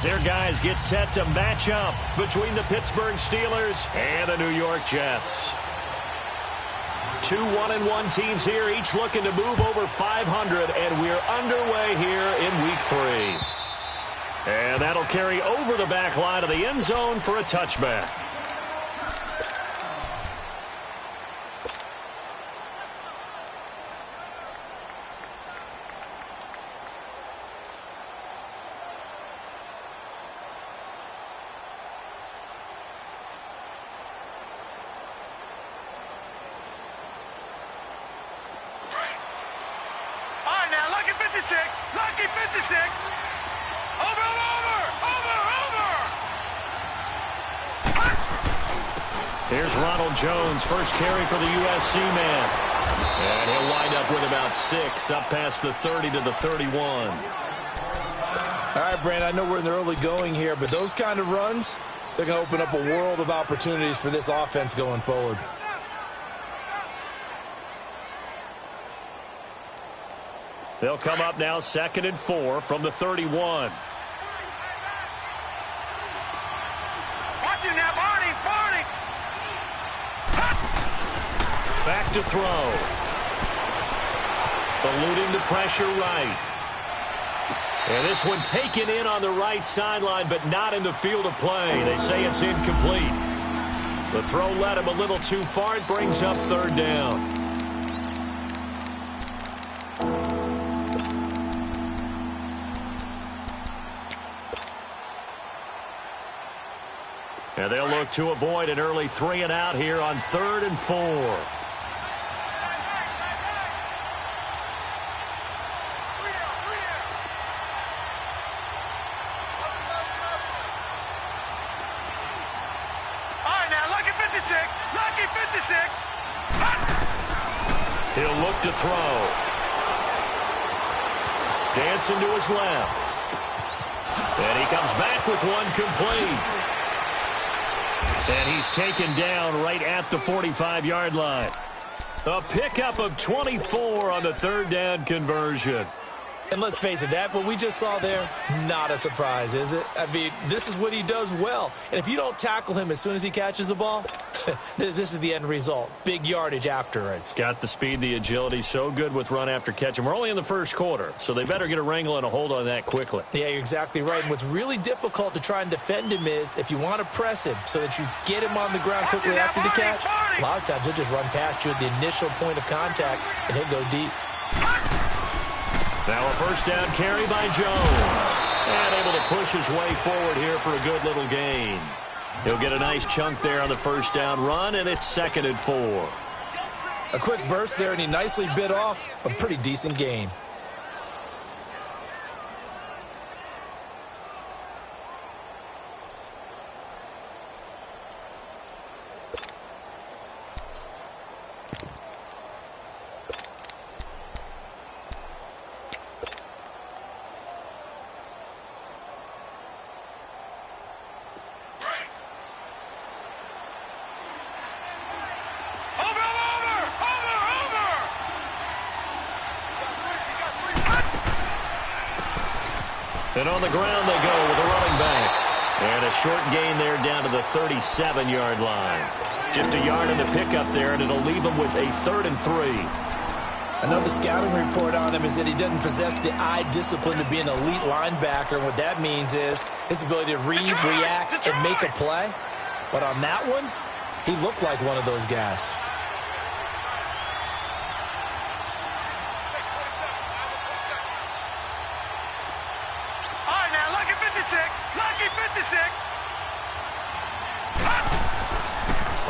as their guys get set to match up between the Pittsburgh Steelers and the New York Jets. Two 1-1 teams here, each looking to move over 500, and we're underway here in Week 3. And that'll carry over the back line of the end zone for a touchback. Lucky 56. Over. Here's Ronald Jones, first carry for the USC man. And he'll wind up with about 6, up past the 30 to the 31. All right, Brandon, I know we're in the early going here, but those kind of runs, they're going to open up a world of opportunities for this offense going forward. They'll come up now 2nd and 4 from the 31. Watch him now, Barney. Back to throw. Eluding the pressure right. And this one taken in on the right sideline, but not in the field of play. They say it's incomplete. The throw led him a little too far. It brings up 3rd down. And they'll look to avoid an early 3 and out here on 3rd and 4. All right, now, Lucky 56. He'll look to throw. Dancing to his left. And he comes back with one complete. And he's taken down right at the 45-yard line. A pickup of 24 on the 3rd down conversion. And let's face it, that what we just saw there, not a surprise, is it? I mean, this is what he does well. And if you don't tackle him as soon as he catches the ball, this is the end result. Big yardage afterwards. Got the speed, the agility, so good with run after catch. And we're only in the 1st quarter, so they better get a wrangle and a hold on that quickly. Yeah, you're exactly right. And what's really difficult to try and defend him is if you want to press him so that you get him on the ground quickly after the catch, a lot of times he'll just run past you at the initial point of contact, and he'll go deep. Now a 1st down carry by Jones. And able to push his way forward here for a good little gain. He'll get a nice chunk there on the 1st down run, and it's 2nd and 4. A quick burst there, and he nicely bit off a pretty decent gain. And on the ground they go with a running back. And a short gain there down to the 37-yard line. Just a yard in the pickup there, and it'll leave him with a 3rd and 3. Another scouting report on him is that he doesn't possess the eye discipline to be an elite linebacker. And what that means is his ability to read, react, and make a play. But on that one, he looked like one of those guys. Lucky 56.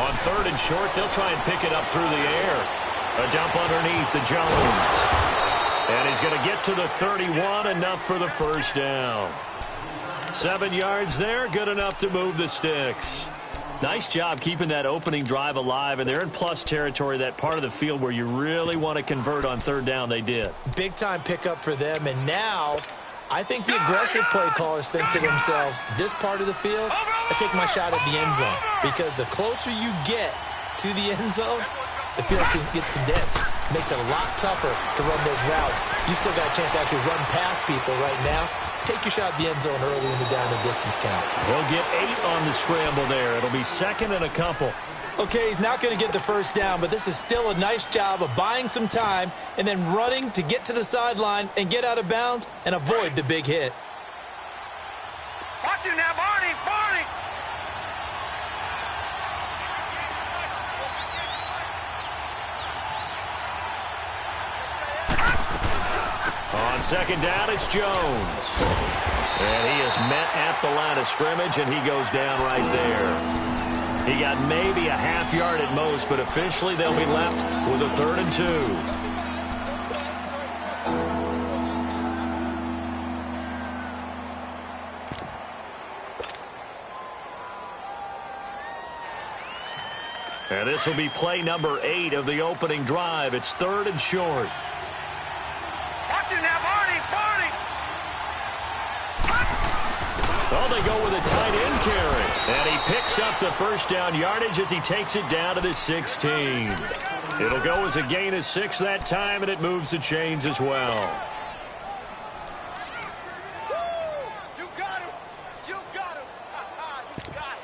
On 3rd and short, they'll try and pick it up through the air. A dump underneath to Jones. And he's going to get to the 31, enough for the 1st down. 7 yards there, good enough to move the sticks. Nice job keeping that opening drive alive, and they're in plus territory, that part of the field where you really want to convert on 3rd down. They did. Big-time pickup for them, and now I think the aggressive play callers think to themselves, this part of the field, I take my shot at the end zone. Because the closer you get to the end zone, the field gets condensed. Makes it a lot tougher to run those routes. You still got a chance to actually run past people right now. take your shot at the end zone early in the down and distance count. He'll get 8 on the scramble there. It'll be second and a couple. Okay, he's not going to get the first down, but this is still a nice job of buying some time and then running to get to the sideline and get out of bounds and avoid the big hit. Watch him now, Barney, Barney. On second down, it's Jones. And he is met at the line of scrimmage, and he goes down right there. He got maybe a half yard at most, but officially they'll be left with a 3rd and 2. And this will be play number 8 of the opening drive. It's 3rd and short. Watch him now, Barney, Barney. Oh, they go with a tight end carry. And he picks up the first down yardage as he takes it down to the 16. It'll go as a gain of 6 that time, and it moves the chains as well. You got him. You got him. You got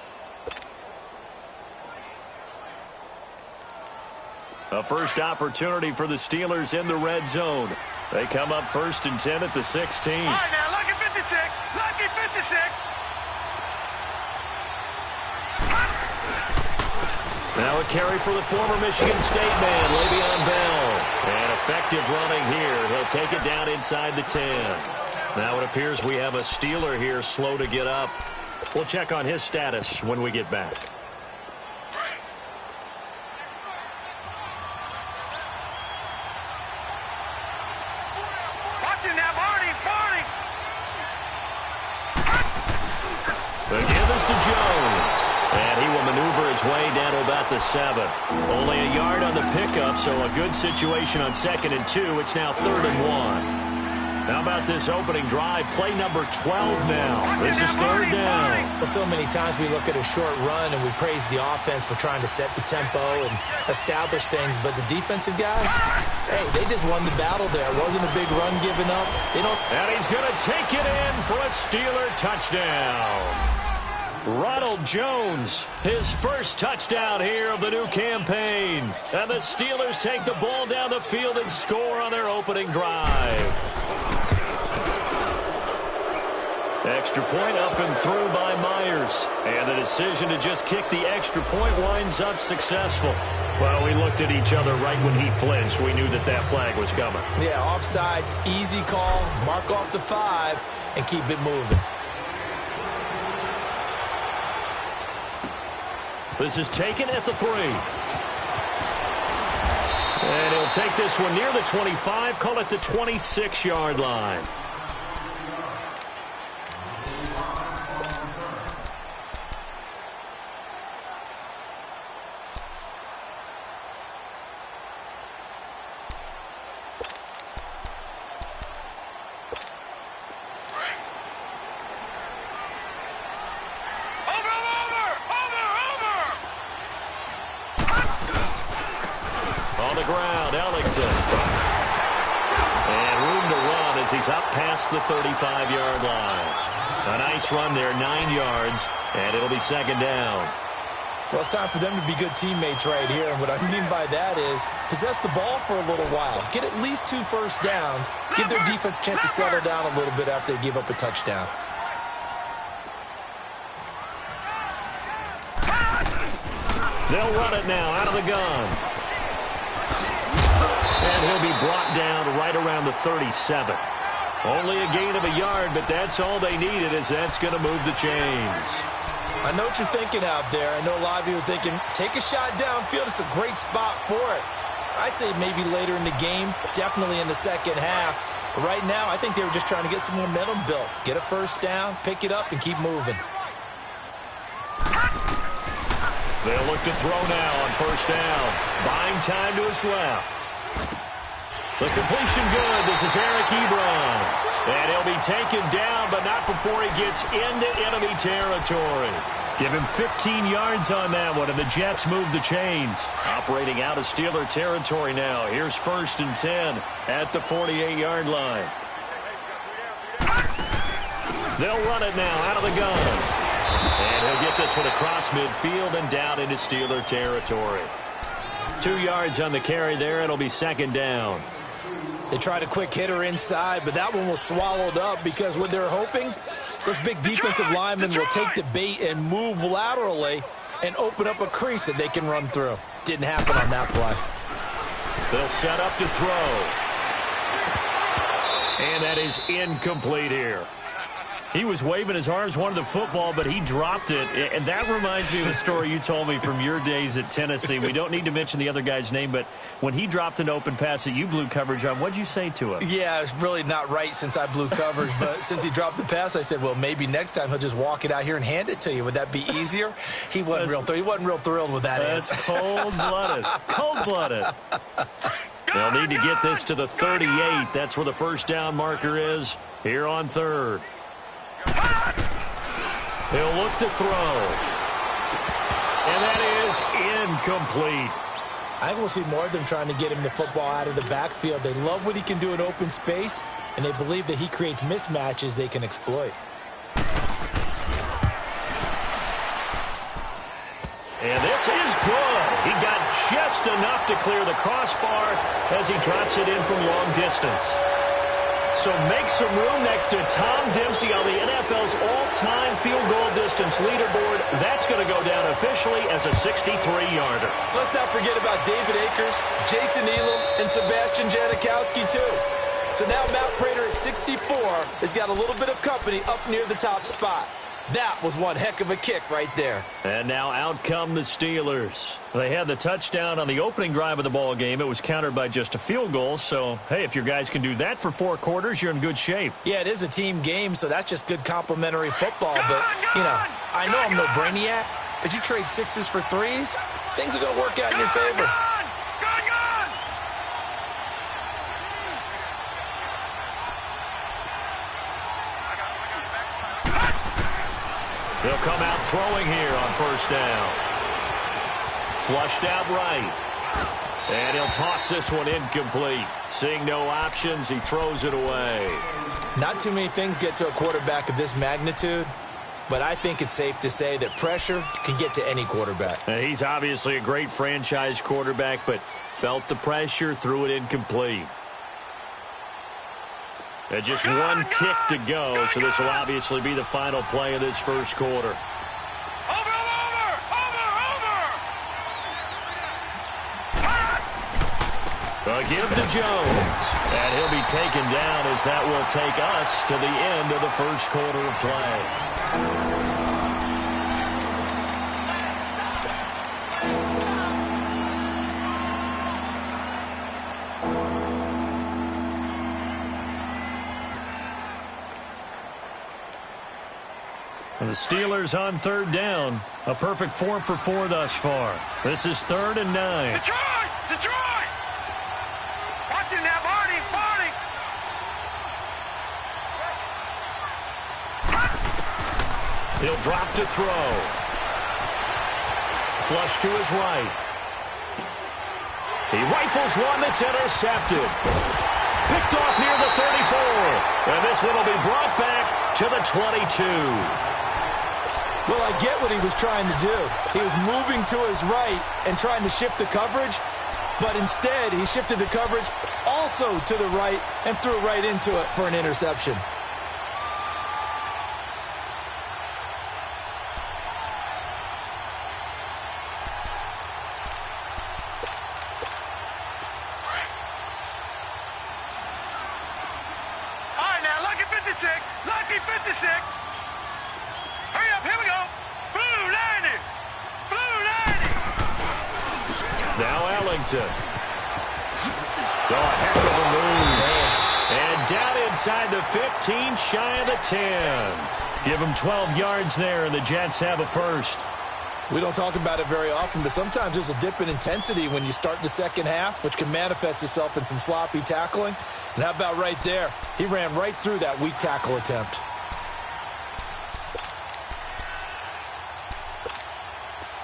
him. A first opportunity for the Steelers in the red zone. They come up 1st and 10 at the 16. All right, now, lucky 56. Lucky 56. Now a carry for the former Michigan State man, Le'Veon Bell. And effective running here. He'll take it down inside the 10. Now it appears we have a Steeler here slow to get up. We'll check on his status when we get back. Watch him now, Barney, Barney. The give is to Jones. And he will maneuver his way down to about the 7. Only a yard on the pickup, so a good situation on 2nd and 2. It's now 3rd and 1. How about this opening drive? Play number 12 now. This is 3rd down. Well, so many times we look at a short run and we praise the offense for trying to set the tempo and establish things, but the defensive guys, hey, they just won the battle there. It wasn't a big run given up. And he's going to take it in for a Steeler touchdown. Ronald Jones, his first touchdown here of the new campaign. And the Steelers take the ball down the field and score on their opening drive. Extra point up and through by Myers. And the decision to just kick the extra point winds up successful. Well, we looked at each other right when he flinched. We knew that that flag was coming. Yeah, offsides, easy call, mark off the 5, and keep it moving. This is taken at the 3. And he'll take this one near the 25, call it the 26-yard line. He's up past the 35-yard line. A nice run there, 9 yards, and it'll be 2nd down. Well, it's time for them to be good teammates right here, and what I mean by that is possess the ball for a little while. Get at least 2 first downs. Give their defense a chance to settle down a little bit after they give up a touchdown. They'll run it now out of the gun. And he'll be brought down right around the 37. Only a gain of a yard, but that's all they needed, as that's going to move the chains. I know what you're thinking out there. I know a lot of you are thinking, take a shot downfield. It's a great spot for it. I'd say maybe later in the game, definitely in the second half. But right now, I think they were just trying to get some momentum built. Get a first down, pick it up, and keep moving. They'll look to throw now on first down. Buying time to his left. The completion good. This is Eric Ebron. And he'll be taken down, but not before he gets into enemy territory. Give him 15 yards on that one, and the Jets move the chains. Operating out of Steeler territory now. Here's 1st and 10 at the 48-yard line. They'll run it now out of the gun. And he'll get this one across midfield and down into Steeler territory. 2 yards on the carry there. It'll be second down. They tried a quick hitter inside, but that one was swallowed up because what they're hoping, those big defensive linemen will take the bait and move laterally and open up a crease that they can run through. Didn't happen on that play. They'll set up to throw. And that is incomplete here. He was waving his arms, wanted the football, but he dropped it. And that reminds me of a story you told me from your days at Tennessee. We don't need to mention the other guy's name, but when he dropped an open pass that you blew coverage on, what'd you say to him? Yeah, it's really not right since I blew coverage, but since he dropped the pass, I said, well, maybe next time he'll just walk it out here and hand it to you. Would that be easier? He wasn't real thrilled with that answer. That's cold-blooded. Cold-blooded. They'll need to get this to the 38. That's where the first down marker is here on third. He'll look to throw. And that is incomplete. I think we'll see more of them trying to get him the football out of the backfield. They love what he can do in open space, and they believe that he creates mismatches they can exploit. And this is good. He got just enough to clear the crossbar as he drops it in from long distance. So make some room next to Tom Dempsey on the NFL's all-time field goal distance leaderboard. That's going to go down officially as a 63-yarder. Let's not forget about David Akers, Jason Elam, and Sebastian Janikowski, too. So now Matt Prater at 64 has got a little bit of company up near the top spot. That was one heck of a kick right there. And now out come the Steelers. They had the touchdown on the opening drive of the ball game. It was countered by just a field goal. So, hey, if your guys can do that for 4 quarters, you're in good shape. Yeah, it is a team game, so that's just good complimentary football. But, you know, I know I'm no brainiac, but you trade 6s for 3s, things are going to work out in your favor. He'll come out throwing here on first down. Flushed out right. And he'll toss this one incomplete. Seeing no options, he throws it away. Not too many things get to a quarterback of this magnitude, but I think it's safe to say that pressure can get to any quarterback. He's obviously a great franchise quarterback, but felt the pressure, threw it incomplete. And just one tick to go, so this will obviously be the final play of this first quarter. A give to Jones. And he'll be taken down as that will take us to the end of the first quarter of play. And the Steelers on third down. A perfect 4 for 4 thus far. This is 3rd and 9. Detroit! Detroit! Watching that, Marty! Marty! He'll drop to throw. Flush to his right. He rifles one that's intercepted. Picked off near the 34. And this one will be brought back to the 22. Well, I get what he was trying to do. He was moving to his right and trying to shift the coverage, but instead he shifted the coverage also to the right and threw right into it for an interception. All right, now, lucky 56. Lucky 56. Hurry up, here we go. Blue 90. Blue 90. Now Ellington. Oh, a heck of a move. And down inside the 15, shy of the 10. Give them 12 yards there, and the Jets have a first. We don't talk about it very often, but sometimes there's a dip in intensity when you start the second half, which can manifest itself in some sloppy tackling. And how about right there? He ran right through that weak tackle attempt.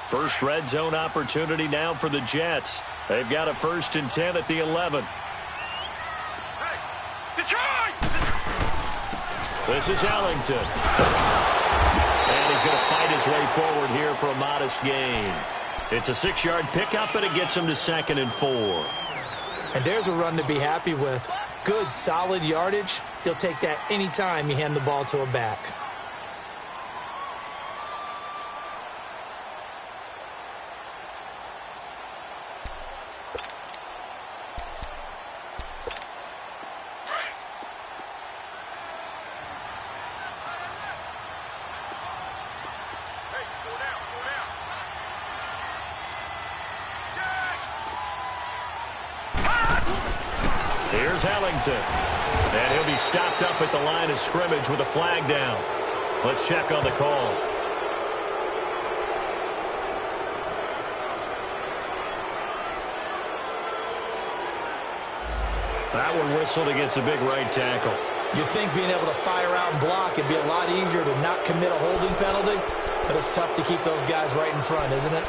First red zone opportunity now for the Jets. They've got a 1st and 10 at the 11. Hey, Detroit! This is Ellington. And he's going to fight his way forward here for a modest gain. It's a 6-yard pickup, and it gets him to 2nd and 4. And there's a run to be happy with. Good, solid yardage. He'll take that anytime you hand the ball to a back. Here's Ellington. And he'll be stopped up at the line of scrimmage with a flag down. Let's check on the call. That one whistled against a big right tackle. You'd think being able to fire out and block, it'd be a lot easier to not commit a holding penalty, but it's tough to keep those guys right in front, isn't it?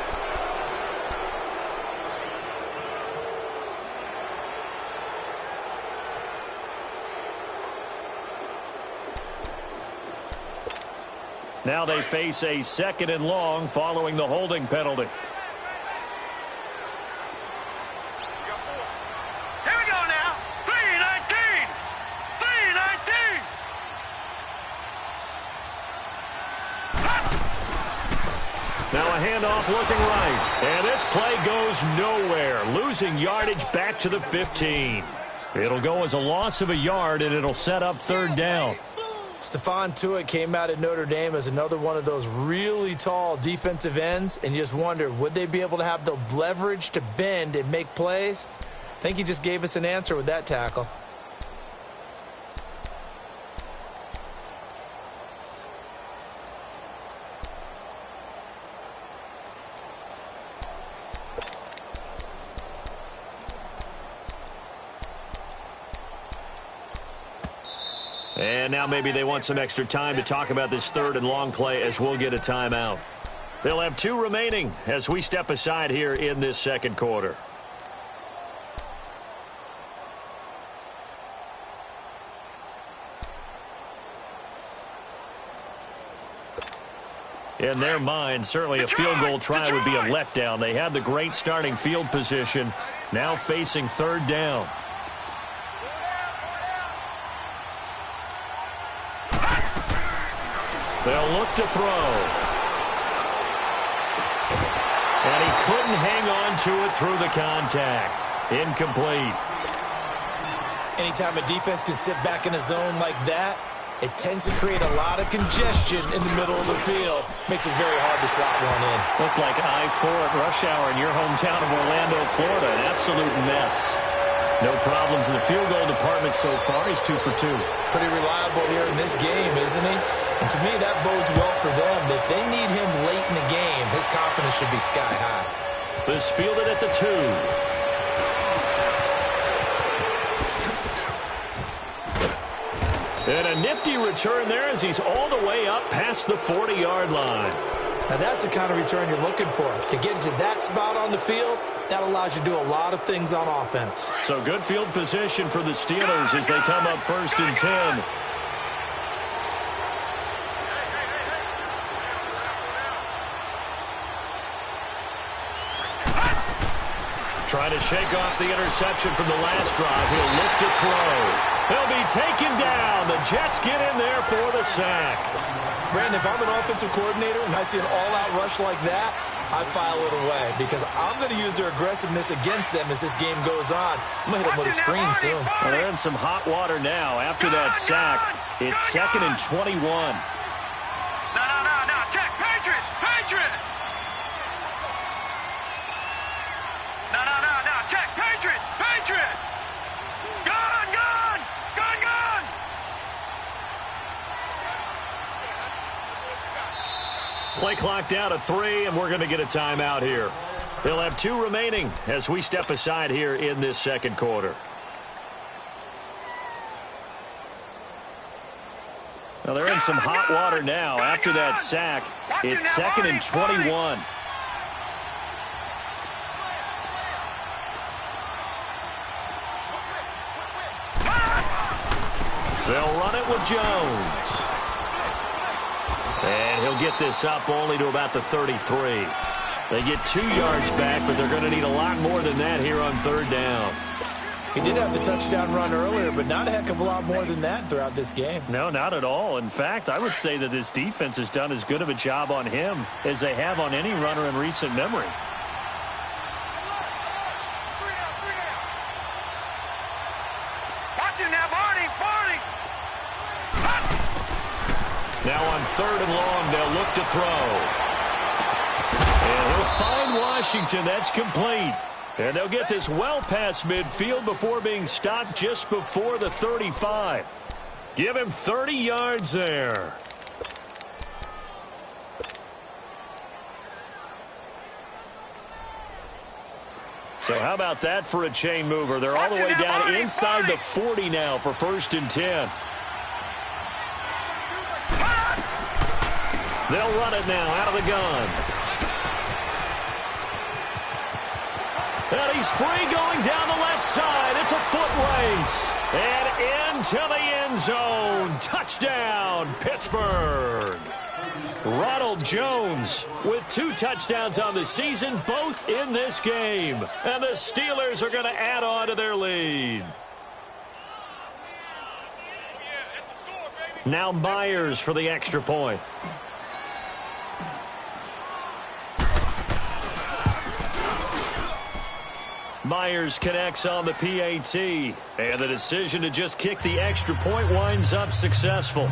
Now they face a 2nd and long following the holding penalty. Here we go now. 3-19. 3-19. Now a handoff looking right. And this play goes nowhere. Losing yardage back to the 15. It'll go as a loss of a yard, and it'll set up 3rd down. Stephon Tuitt came out at Notre Dame as another one of those really tall defensive ends, and you just wonder, would they be able to have the leverage to bend and make plays? I think he just gave us an answer with that tackle. And now maybe they want some extra time to talk about this 3rd and long play as we'll get a timeout. They'll have 2 remaining as we step aside here in this 2nd quarter. In their mind, certainly a field goal try would be a letdown. They had the great starting field position, now facing 3rd down. They'll look to throw. And he couldn't hang on to it through the contact. Incomplete. Anytime a defense can sit back in a zone like that, it tends to create a lot of congestion in the middle of the field. Makes it very hard to slot one in. Looked like I-4 at rush hour in your hometown of Orlando, Florida. An absolute mess. No problems in the field goal department so far. He's 2 for 2. Pretty reliable here in this game, isn't he? And to me, that bodes well for them. If they need him late in the game, his confidence should be sky high. This fielded at the 2. And a nifty return there as he's all the way up past the 40-yard line. Now, that's the kind of return you're looking for. To get to that spot on the field, that allows you to do a lot of things on offense. So good field position for the Steelers as they come up 1st and 10. Trying to shake off the interception from the last drive. He'll look to throw. He'll be taken down. The Jets get in there for the sack. Brandon, if I'm an offensive coordinator and I see an all-out rush like that, I file it away because I'm going to use their aggressiveness against them as this game goes on. I'm going to hit them with a screen soon. Well, they're in some hot water now after that sack. It's 2nd and 21. No. Check. Patriot. No. Check. Patriot. Gun. Play clock down to 3, and we're going to get a timeout here. They'll have 2 remaining as we step aside here in this 2nd quarter. Well, they're in some hot water now after that sack. It's 2nd and 21. They'll run it with Jones. And he'll get this up only to about the 33. They get 2 yards back, but they're going to need a lot more than that here on third down. He did have the touchdown run earlier, but not a heck of a lot more than that throughout this game. No, not at all. In fact, I would say that this defense has done as good of a job on him as they have on any runner in recent memory. Watch him now, Barney. Now on third and long, they'll look to throw. And he'll find Washington. That's complete. And they'll get this well past midfield before being stopped just before the 35. Give him 30 yards there. So how about that for a chain mover? They're all the way down inside the 40 now for 1st and 10. They'll run it now out of the gun. And he's free going down the left side. It's a foot race. And into the end zone. Touchdown, Pittsburgh. Ronald Jones with 2 touchdowns on the season, both in this game. And the Steelers are going to add on to their lead. Now Myers for the extra point. Myers connects on the PAT, and the decision to just kick the extra point winds up successful.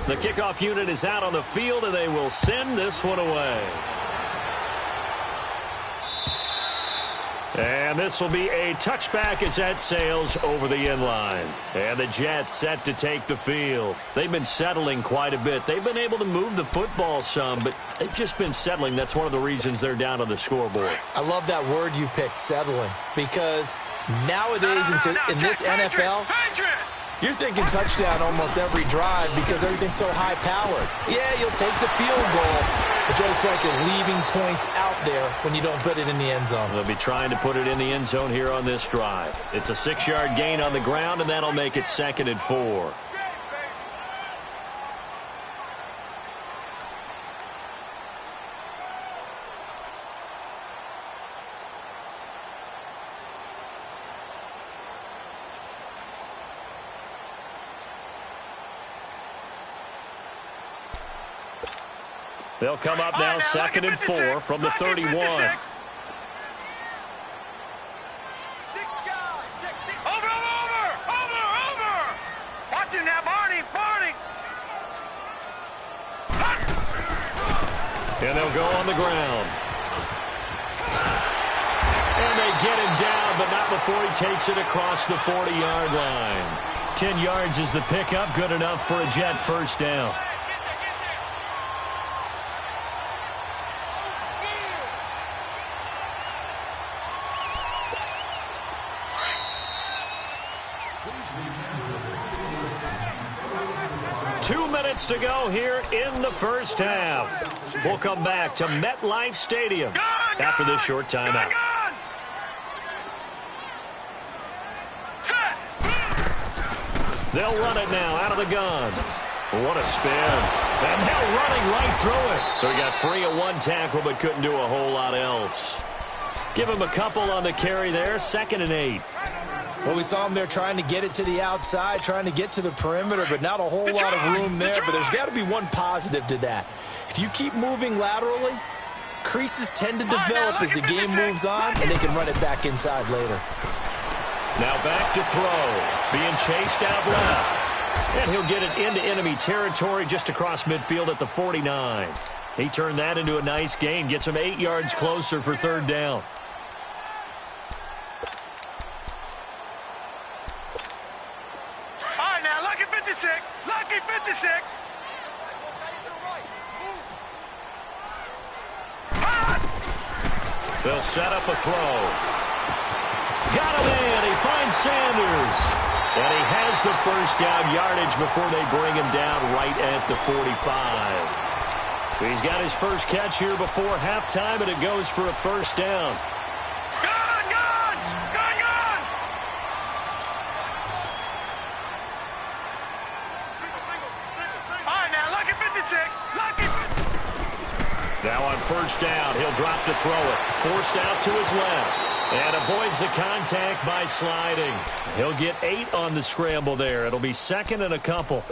The kickoff unit is out on the field, and they will send this one away. And this will be a touchback as that sails over the end line. And the Jets set to take the field. They've been settling quite a bit. They've been able to move the football some, but they've just been settling. That's one of the reasons they're down on the scoreboard. I love that word you picked, settling, because nowadays in this NFL, you're thinking touchdown almost every drive because everything's so high-powered. Yeah, you'll take the field goal, but you always feel like you're leaving points out there when you don't put it in the end zone. They'll be trying to put it in the end zone here on this drive. It's a 6-yard gain on the ground, and that'll make it 2nd and 4. They'll come up now, 2nd and 4 from the 31. Over. Watch him now, Barney. And they'll go on the ground. And they get him down, but not before he takes it across the 40-yard line. 10 yards is the pickup, good enough for a Jet first down. To go here in the first half. We'll come back to MetLife Stadium after this short timeout. They'll run it now out of the gun. What a spin. And they're running right through it. So he got free of 1 tackle but couldn't do a whole lot else. Give him a couple on the carry there. 2nd and 8. Well, we saw him there trying to get it to the outside, trying to get to the perimeter, but not a whole lot of room there. But there's got to be one positive to that. If you keep moving laterally, creases tend to develop as the game moves on, and they can run it back inside later. Now back to throw. Being chased out left. And he'll get it into enemy territory just across midfield at the 49. He turned that into a nice gain. Gets him 8 yards closer for 3rd down. Lucky 56. They'll set up a throw. Got him in. He finds Sanders. And he has the first down yardage before they bring him down right at the 45. He's got his first catch here before halftime, and it goes for a first down. 56. Lucky 56. Now on first down, he'll drop to throw it. Forced out to his left. And avoids the contact by sliding. He'll get 8 on the scramble there. It'll be second and a couple.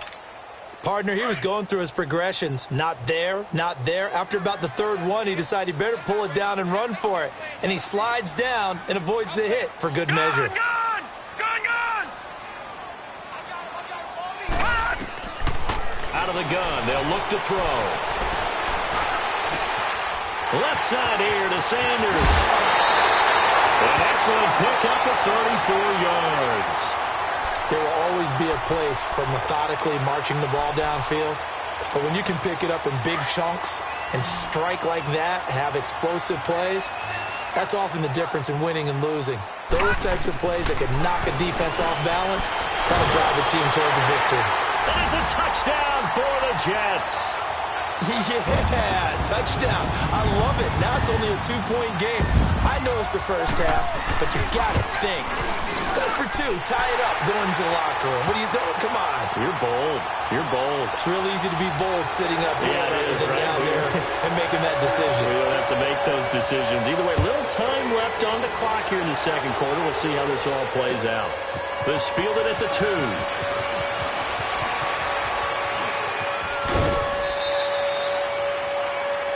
Partner, he was going through his progressions. Not there, not there. After about the third one, he decided he better pull it down and run for it. And he slides down and avoids the hit for good measure. Gone! Out of the gun, they'll look to throw. Left side here to Sanders. An excellent pickup of 34 yards. There will always be a place for methodically marching the ball downfield. But when you can pick it up in big chunks and strike like that, have explosive plays, that's often the difference in winning and losing. Those types of plays that can knock a defense off balance, that'll drive a team towards a victory. And it's a touchdown for the Jets. Yeah, touchdown. I love it. Now it's only a 2-point game. I know it's the first half, but you got to think. Go for 2. Tie it up. Go into the locker room. What are you doing? Come on. You're bold. You're bold. It's real easy to be bold sitting up here down there and making that decision. We don't have to make those decisions. Either way, little time left on the clock here in the second quarter. We'll see how this all plays out. This fielded at the 2.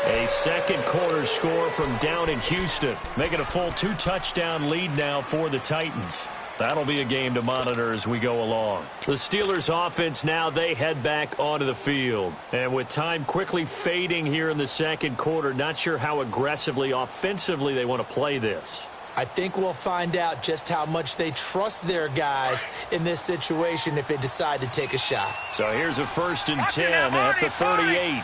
A second quarter score from down in Houston, making a full 2-touchdown lead now for the Titans. That'll be a game to monitor as we go along. The Steelers offense now, they head back onto the field. And with time quickly fading here in the second quarter, not sure how aggressively, offensively they want to play this. I think we'll find out just how much they trust their guys in this situation if they decide to take a shot. So here's a 1st and 10 at the 38.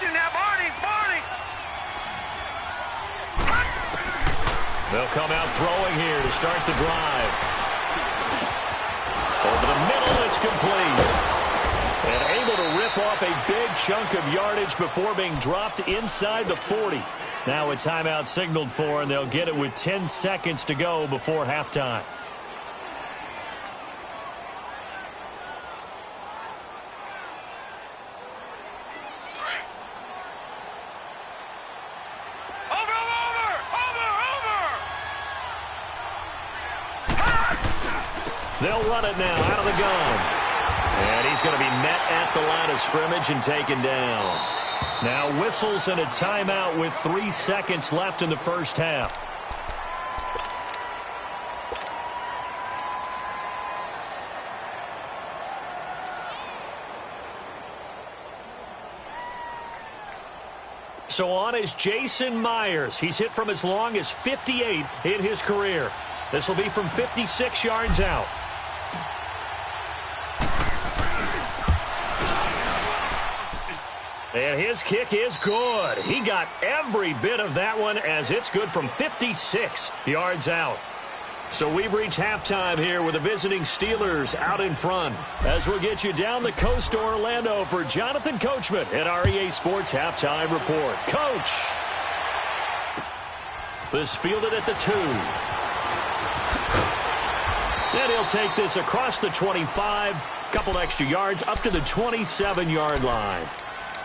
Now, Barney! They'll come out throwing here to start the drive. Over the middle, it's complete. And able to rip off a big chunk of yardage before being dropped inside the 40. Now a timeout signaled for, and they'll get it with 10 seconds to go before halftime. They'll run it now out of the gun. And he's going to be met at the line of scrimmage and taken down. Now whistles and a timeout with 3 seconds left in the first half. So on is Jason Myers. He's hit from as long as 58 in his career. This will be from 56 yards out. And his kick is good. He got every bit of that one as it's good from 56 yards out. So we've reached halftime here with the visiting Steelers out in front. As we'll get you down the coast to Orlando for Jonathan Coachman at our EA Sports Halftime Report. Coach! This fielded at the 2. And he'll take this across the 25. Couple extra yards up to the 27-yard line.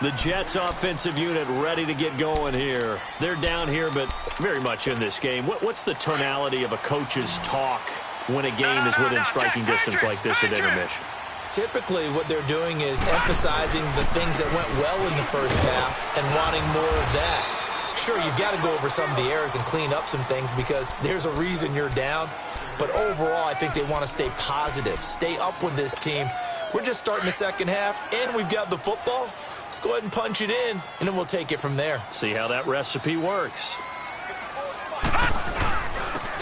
The Jets offensive unit ready to get going here. They're down here, but very much in this game. What's the tonality of a coach's talk when a game is within striking distance like this at intermission? Typically, what they're doing is emphasizing the things that went well in the first half and wanting more of that. Sure, you've got to go over some of the errors and clean up some things because there's a reason you're down. But overall, I think they want to stay positive, stay up with this team. We're just starting the second half, and we've got the football. Let's go ahead and punch it in, and then we'll take it from there. See how that recipe works.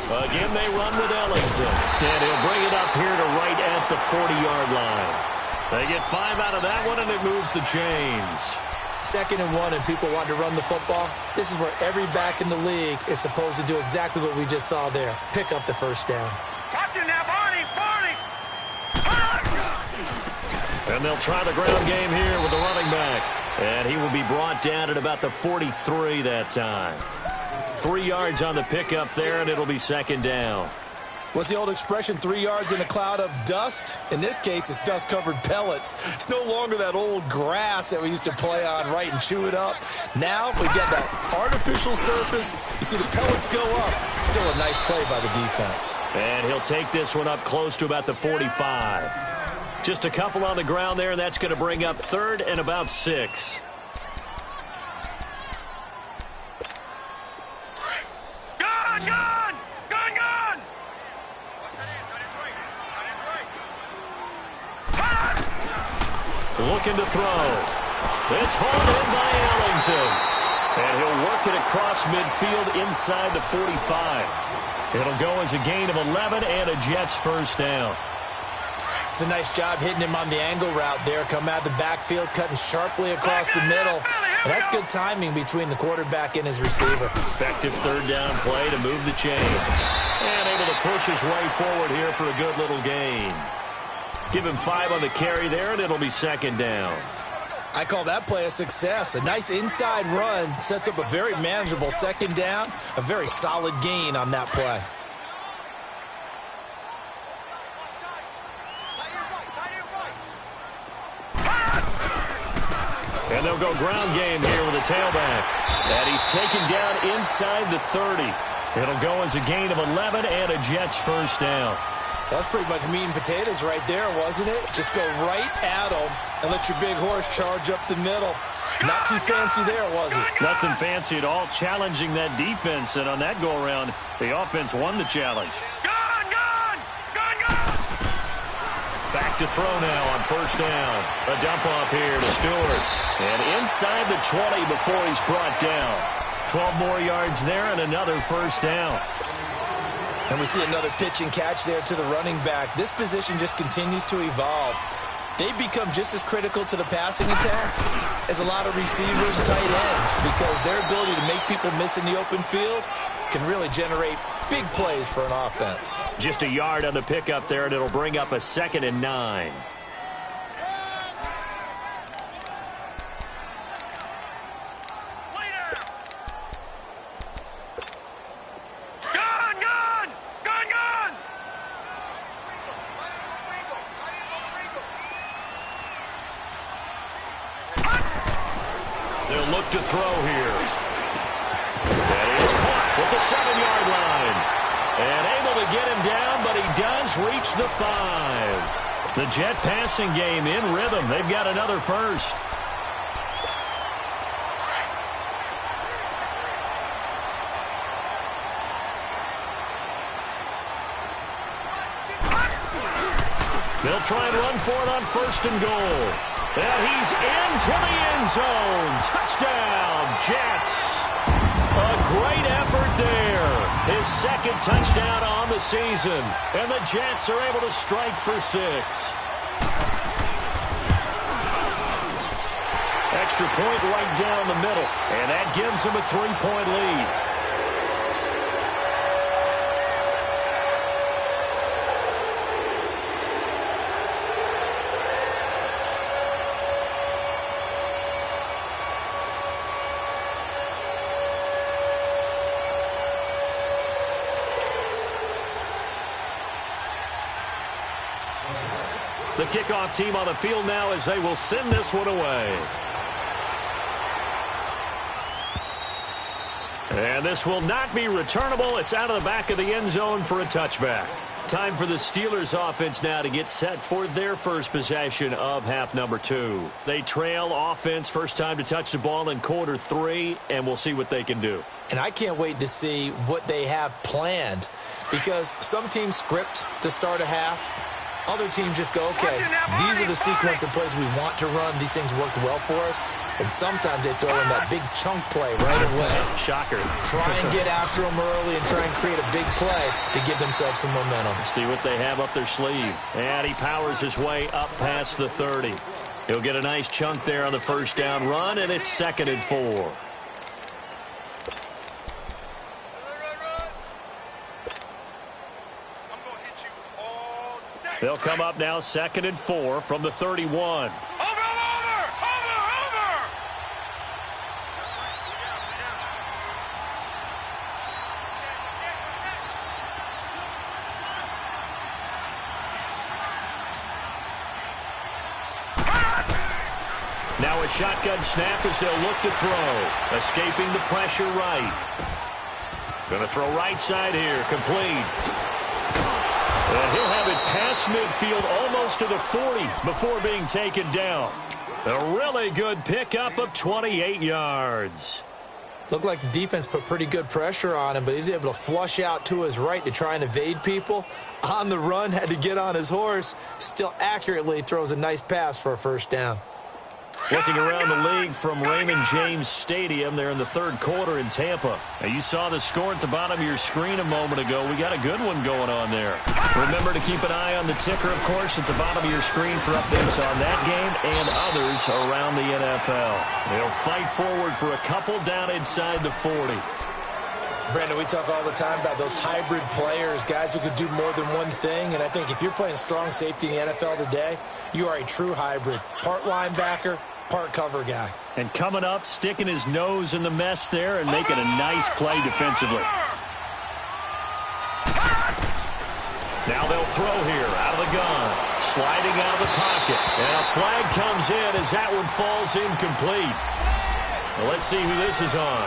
Again, they run with Ellington. And he'll bring it up here to right at the 40-yard line. They get 5 out of that one, and it moves the chains. 2nd and 1, and people want to run the football. This is where every back in the league is supposed to do exactly what we just saw there. Pick up the first down. Watch it now, Barney! And they'll try the ground game here with the running back. And he will be brought down at about the 43 that time. 3 yards on the pickup there, and it'll be second down. What's the old expression, 3 yards in a cloud of dust? In this case, it's dust-covered pellets. It's no longer that old grass that we used to play on, right, and chew it up. Now we get that artificial surface. You see the pellets go up. Still a nice play by the defense. And he'll take this one up close to about the 45. Just a couple on the ground there, and that's going to bring up 3rd and about 6. Looking to throw. It's hauled in by Ellington. And he'll work it across midfield inside the 45. It'll go as a gain of 11 and a Jets first down. It's a nice job hitting him on the angle route there. Come out of the backfield, cutting sharply across the middle. And that's good timing between the quarterback and his receiver. Effective 3rd down play to move the chains. And able to push his way forward here for a good little gain. Give him 5 on the carry there, and it'll be 2nd down. I call that play a success. A nice inside run sets up a very manageable 2nd down. A very solid gain on that play. And they'll go ground game here with a tailback. And he's taken down inside the 30. It'll go as a gain of 11 and a Jets first down. That's pretty much meat and potatoes right there, wasn't it? Just go right at them and let your big horse charge up the middle. Not too fancy there, was it? Nothing fancy at all, challenging that defense. And on that go-around, the offense won the challenge. Back to throw now on 1st down. A dump off here to Stewart. And inside the 20 before he's brought down. 12 more yards there and another 1st down. And we see another pitch and catch there to the running back. This position just continues to evolve. They become just as critical to the passing attack as a lot of receivers, tight ends, because their ability to make people miss in the open field can really generate big plays for an offense. Just a yard on the pickup there, and it'll bring up a 2nd and 9. They'll look to throw here. And he is caught with the 7-yard line. And able to get him down, but he does reach the 5. The Jet passing game in rhythm. They've got another first. They'll try and run for it on 1st and goal. And he's into the end zone. Touchdown, Jets. A great effort there. His 2nd touchdown on the season. And the Jets are able to strike for 6. Extra point right down the middle. And that gives him a 3-point lead. The kickoff team on the field now as they will send this one away. And this will not be returnable. It's out of the back of the end zone for a touchback. Time for the Steelers offense now to get set for their first possession of half number 2. They trail offense, first time to touch the ball in quarter 3, and we'll see what they can do. And I can't wait to see what they have planned, because some teams script to start a half. Other teams just go, okay, these are the sequence of plays we want to run. These things worked well for us. And sometimes they throw in that big chunk play right away. Shocker. Try and get after them early and try and create a big play to give themselves some momentum. See what they have up their sleeve. And he powers his way up past the 30. He'll get a nice chunk there on the first down run, and it's 2nd and 4. They'll come up now 2nd and 4 from the 31. Now a shotgun snap as they'll look to throw. Escaping the pressure right. Going to throw right side here. Complete. And he'll have it past midfield almost to the 40 before being taken down. A really good pickup of 28 yards. Looked like the defense put pretty good pressure on him, but he's able to flush out to his right to try and evade people. On the run, had to get on his horse. Still accurately throws a nice pass for a first down. Looking around the league from Raymond James Stadium, they're in the third quarter in Tampa. Now, you saw the score at the bottom of your screen a moment ago. We got a good one going on there. Remember to keep an eye on the ticker, of course, at the bottom of your screen for updates on that game and others around the NFL. They'll fight forward for a couple down inside the 40. Brandon, we talk all the time about those hybrid players, guys who could do more than one thing, and I think if you're playing strong safety in the NFL today, you are a true hybrid. Part linebacker, part cover guy. And coming up, sticking his nose in the mess there and making a nice play defensively. Now they'll throw here out of the gun. Sliding out of the pocket. And a flag comes in as that one falls incomplete. Well, let's see who this is on.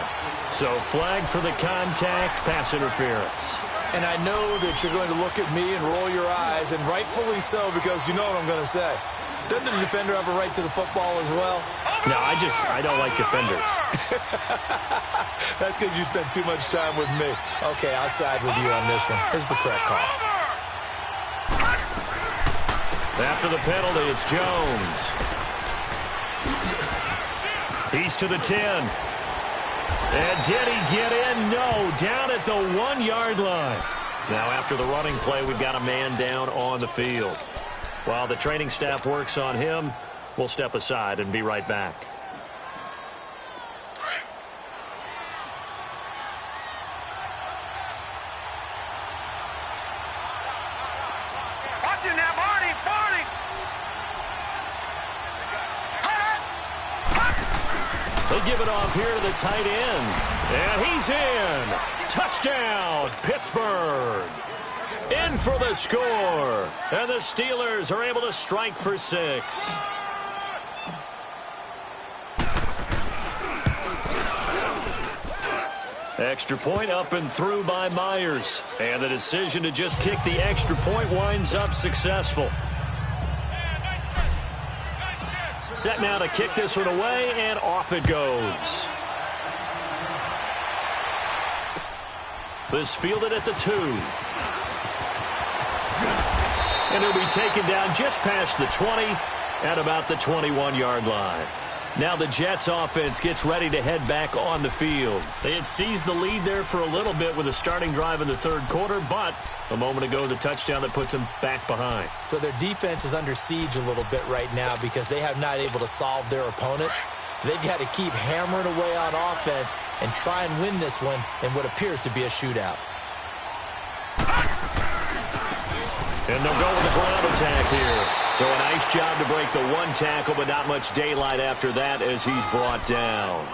So flag for the contact, pass interference. And I know that you're going to look at me and roll your eyes, and rightfully so, because you know what I'm going to say. Doesn't the defender have a right to the football as well? No, I don't like defenders. That's because you spend too much time with me. Okay, I'll side with you on this one. Here's the correct call. After the penalty, it's Jones. He's to the 10. And did he get in? No, down at the 1-yard line. Now after the running play, we've got a man down on the field. While the training staff works on him, we'll step aside and be right back. Watch it now, Barney, Barney. They'll give it off here to the tight end. And he's in. Touchdown, Pittsburgh. In for the score. And the Steelers are able to strike for 6. Extra point up and through by Myers. And the decision to just kick the extra point winds up successful. Set now to kick this one away, and off it goes. This fielded at the 2. And he'll be taken down just past the 20 at about the 21-yard line. Now the Jets offense gets ready to head back on the field. They had seized the lead there for a little bit with a starting drive in the third quarter, but a moment ago the touchdown that puts them back behind. So their defense is under siege a little bit right now because they have not able to solve their opponents. So they've got to keep hammering away on offense and try and win this one in what appears to be a shootout. And they'll go with the ground attack here. So a nice job to break the one tackle, but not much daylight after that as he's brought down.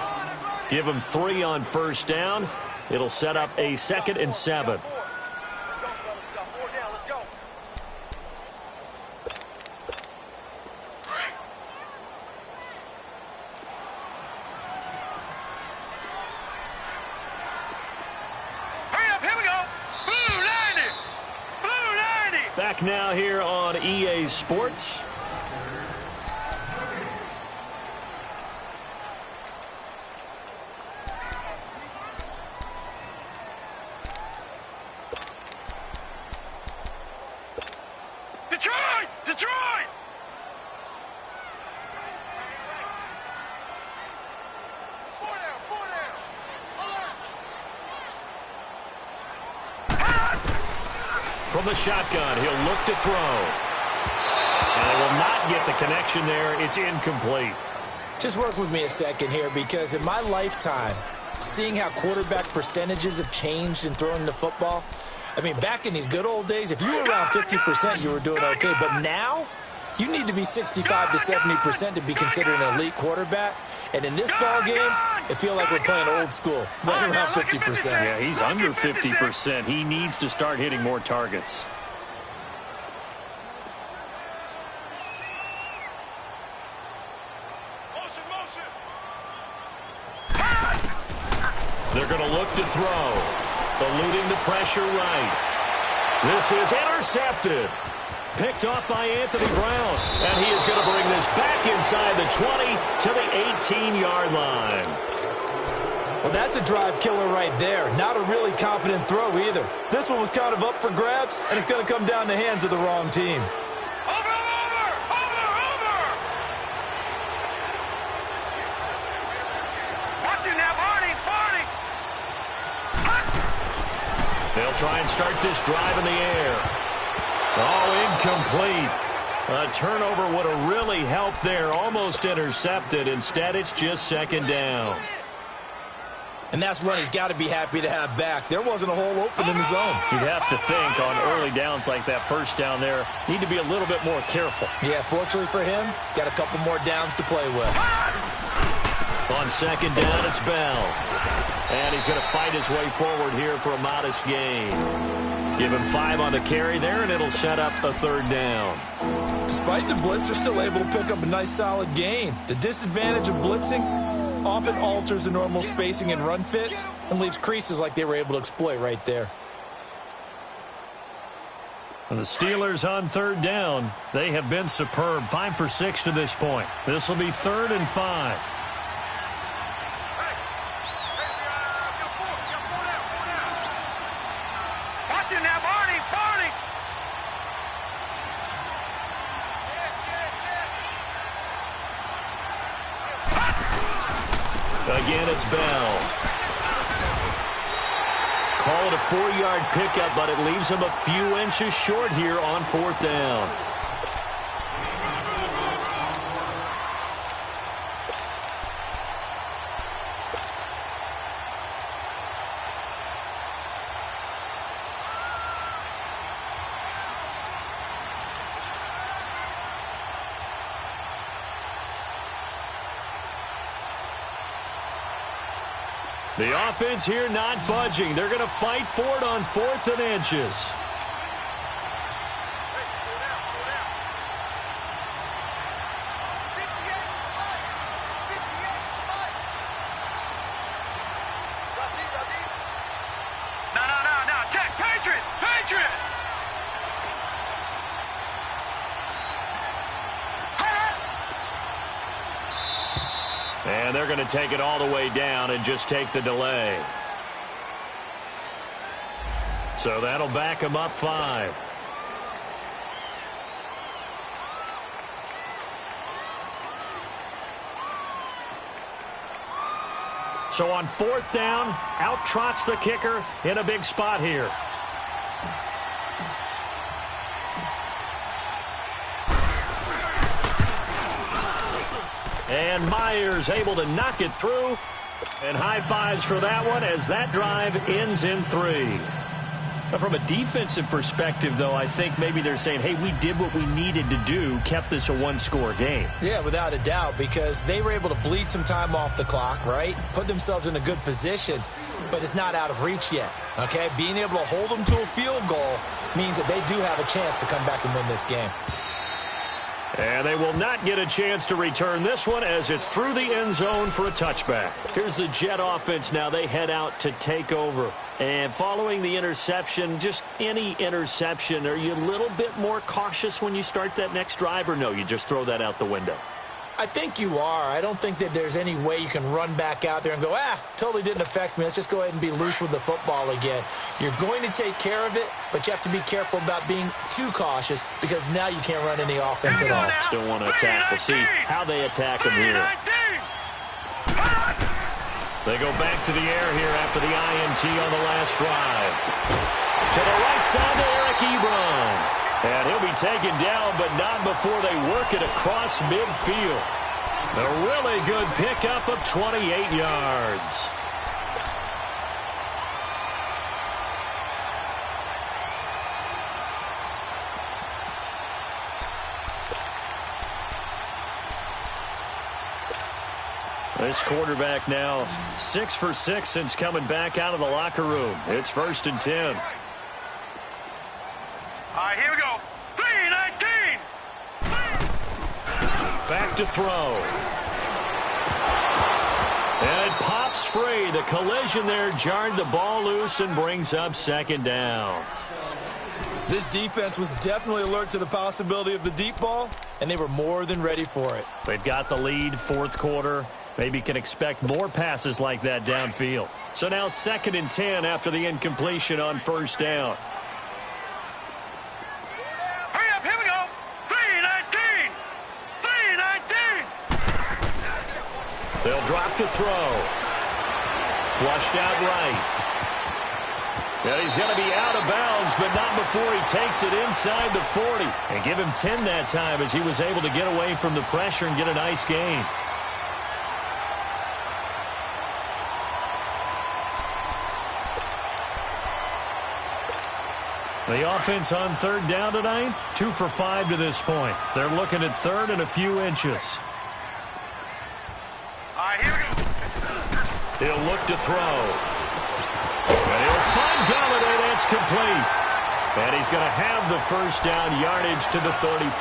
Give him 3 on first down. It'll set up a 2nd and 7. Back now here on EA Sports. Detroit! Detroit! From the shotgun, he'll look to throw. And they will not get the connection there. It's incomplete. Just work with me a second here, because in my lifetime, seeing how quarterback percentages have changed in throwing the football, I mean, back in the good old days, if you were around 50%, you were doing okay. But now, you need to be 65 to 70% to be considered an elite quarterback. And in this ball game, it feels like we're playing old school, right around 50%. Yeah, he's under 50%. He needs to start hitting more targets. They're going to look to throw. Eluding the pressure right. This is intercepted. Picked off by Anthony Brown. And he is going to bring this back inside the 20 to the 18-yard line. Well, that's a drive killer right there. Not a really confident throw either. This one was kind of up for grabs, and it's going to come down the hands of the wrong team. They'll try and start this drive in the air. Oh, incomplete. A turnover would have really helped there. Almost intercepted. Instead, it's just second down. And that's one he's got to be happy to have back. There wasn't a hole open in the zone. You'd have to think on early downs like that first down there, need to be a little bit more careful. Yeah, fortunately for him, got a couple more downs to play with. On second down, it's Bell. And he's going to fight his way forward here for a modest gain. Give him 5 on the carry there, and it'll set up a third down. Despite the blitz, they're still able to pick up a nice solid gain. The disadvantage of blitzing often alters the normal spacing and run fits and leaves creases like they were able to exploit right there. And the Steelers on third down. They have been superb. 5 for 6 to this point. This will be 3rd and 5. Again, it's Bell. Call it a 4-yard pickup, but it leaves him a few inches short here on 4th down. The offense here not budging. They're going to fight for it on 4th and inches. No. Check. Patriot. And they're going to take it all the way down and just take the delay. So that'll back them up 5. So on 4th down, out trots the kicker in a big spot here. And Myers able to knock it through. And high fives for that one as that drive ends in 3. But from a defensive perspective, though, I think maybe they're saying, hey, we did what we needed to do, kept this a 1-score game. Yeah, without a doubt, because they were able to bleed some time off the clock, right? Put themselves in a good position, but it's not out of reach yet, okay? Being able to hold them to a field goal means that they do have a chance to come back and win this game. And they will not get a chance to return this one as it's through the end zone for a touchback. Here's the Jet offense now. They head out to take over. And following the interception, just any interception, are you a little bit more cautious when you start that next drive, or no, you just throw that out the window? I think you are. I don't think that there's any way you can run back out there and go, totally didn't affect me. Let's just go ahead and be loose with the football again. You're going to take care of it, but you have to be careful about being too cautious because now you can't run any offense at all. Still want to attack. We'll see how they attack him here. They go back to the air here after the INT on the last drive. To the right side to Eric Ebron. And he'll be taken down, but not before they work it across midfield. A really good pickup of 28 yards. This quarterback now 6 for 6 since coming back out of the locker room. It's 1st and 10. All right, here we go. 3-19. Back to throw. And it pops free. The collision there jarred the ball loose and brings up second down. This defense was definitely alert to the possibility of the deep ball, and they were more than ready for it. They've got the lead, fourth quarter. Maybe can expect more passes like that downfield. So now 2nd and 10 after the incompletion on first down. Hurry up, here we go. 3-19. 3-19. They'll drop to throw. Flushed out right. And he's going to be out of bounds, but not before he takes it inside the 40. And give him 10 that time as he was able to get away from the pressure and get a nice gain. The offense on 3rd down tonight, 2 for 5 to this point. They're looking at 3rd and a few inches. All right, here we go. He'll look to throw. And he'll find Galladay. That's complete. And he's going to have the first down yardage to the 35.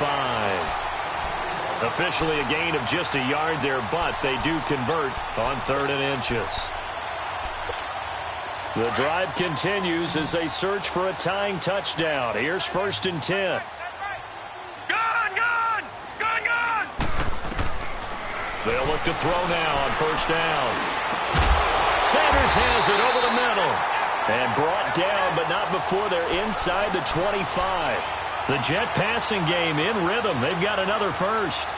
Officially a gain of just a yard there, but they do convert on 3rd and inches. The drive continues as they search for a tying touchdown. Here's 1st and 10. Gone! They'll look to throw now on first down. Sanders has it over the middle. And brought down, but not before they're inside the 25. The Jet passing game in rhythm. They've got another first.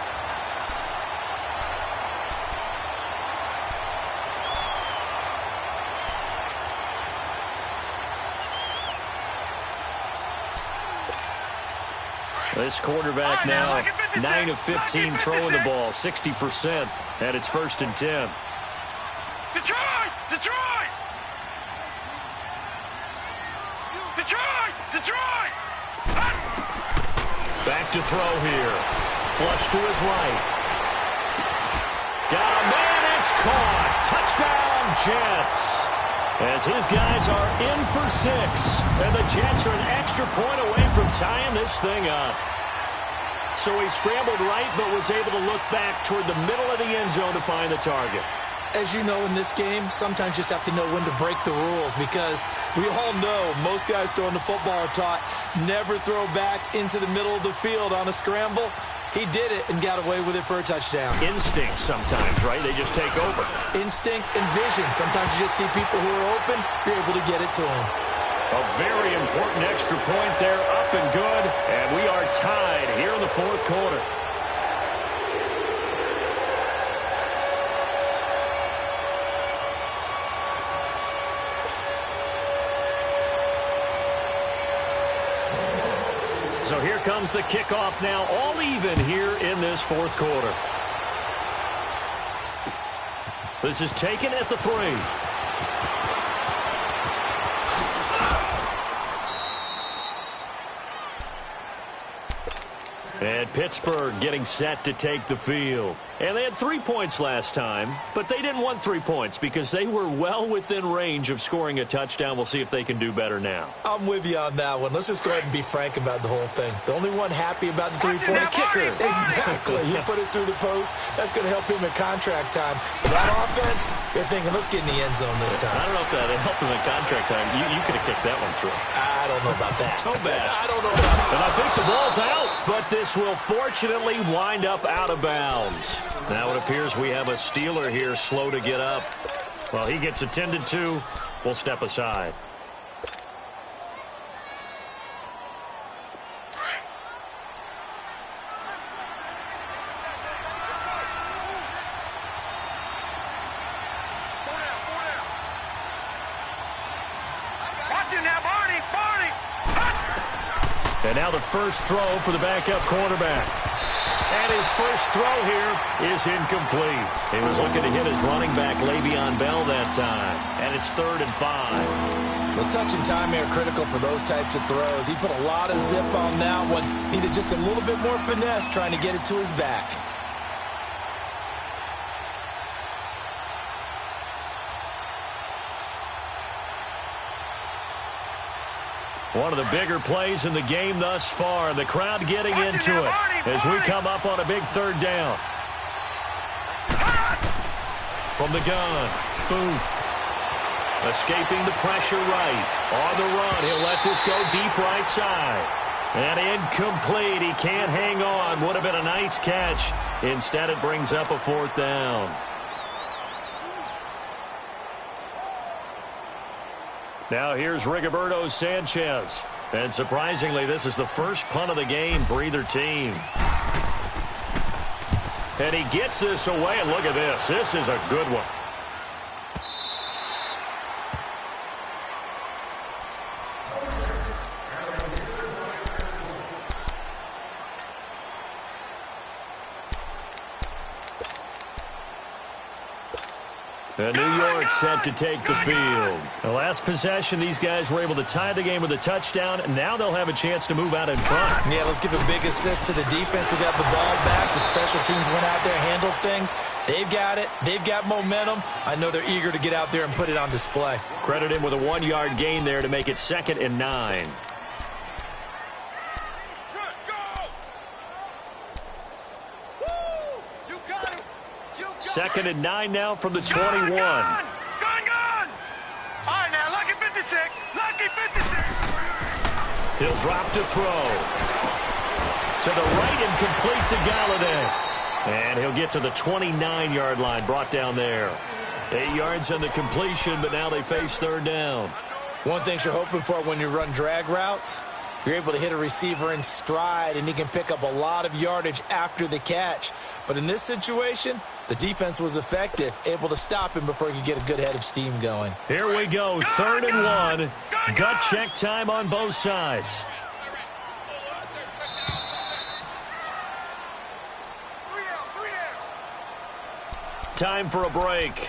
This quarterback now 9 of 15 throwing the ball, 60%, and it's 1st and 10. Detroit! Back to throw here. Flush to his right. Got a man, it's caught. Touchdown, Jets. As his guys are in for 6. And the Jets are an extra point away from tying this thing up. So he scrambled right, but was able to look back toward the middle of the end zone to find the target. As you know, in this game, sometimes you just have to know when to break the rules, because we all know most guys throwing the football are taught never throw back into the middle of the field on a scramble. He did it and got away with it for a touchdown. Instinct sometimes, right? They just take over. Instinct and vision. Sometimes you just see people who are open, you're able to get it to them. A very important extra point there, up and good. And we are tied here in the fourth quarter. So here comes the kickoff now, all even here in this fourth quarter. This is taken at the 3. And Pittsburgh getting set to take the field. And they had 3 points last time, but they didn't want 3 points because they were well within range of scoring a touchdown. We'll see if they can do better now. I'm with you on that one. Let's just go ahead and be frank about the whole thing. The only one happy about the three-point kicker. Exactly. He put it through the post. That's going to help him in contract time. But that offense, you're thinking, let's get in the end zone this time. I don't know if that helped him in contract time. You could have kicked that one through. I don't know about that. So bad. I don't know about that. And I think the ball's out, but this will fortunately wind up out of bounds. Now it appears we have a Steeler here slow to get up. Well, he gets attended to. We'll step aside. Watch it now, Barney! And now the first throw for the backup quarterback. And his first throw here is incomplete. He was looking to hit his running back, Le'Veon Bell, that time. And it's 3rd and 5. Well, touch and time are critical for those types of throws. He put a lot of zip on that one. Needed just a little bit more finesse trying to get it to his back. One of the bigger plays in the game thus far. The crowd getting into it as we come up on a big 3rd down. from the gun. Booth. Escaping the pressure right. On the run, he'll let this go deep right side. And incomplete. He can't hang on. Would have been a nice catch. Instead, it brings up a 4th down. Now here's Rigoberto Sanchez. And surprisingly, this is the first punt of the game for either team. And he gets this away, and look at this. This is a good one. And New York set to take the field. The last possession, these guys were able to tie the game with a touchdown, and now they'll have a chance to move out in front. Yeah, let's give a big assist to the defense who got the ball back. The special teams went out there, handled things. They've got it. They've got momentum. I know they're eager to get out there and put it on display. Credit him with a 1-yard gain there to make it 2nd and 9. Second and 9 now from the 21. Gone! All right, now, lucky 56. Lucky 56. He'll drop to throw. To the right and complete to Galladay. And he'll get to the 29-yard line, brought down there. 8 yards on the completion, but now they face 3rd down. One thing you're hoping for when you run drag routes, you're able to hit a receiver in stride, and he can pick up a lot of yardage after the catch. But in this situation, the defense was effective, able to stop him before he could get a good head of steam going. Here we go, 3rd and 1. Gut check time on both sides. Time for a break.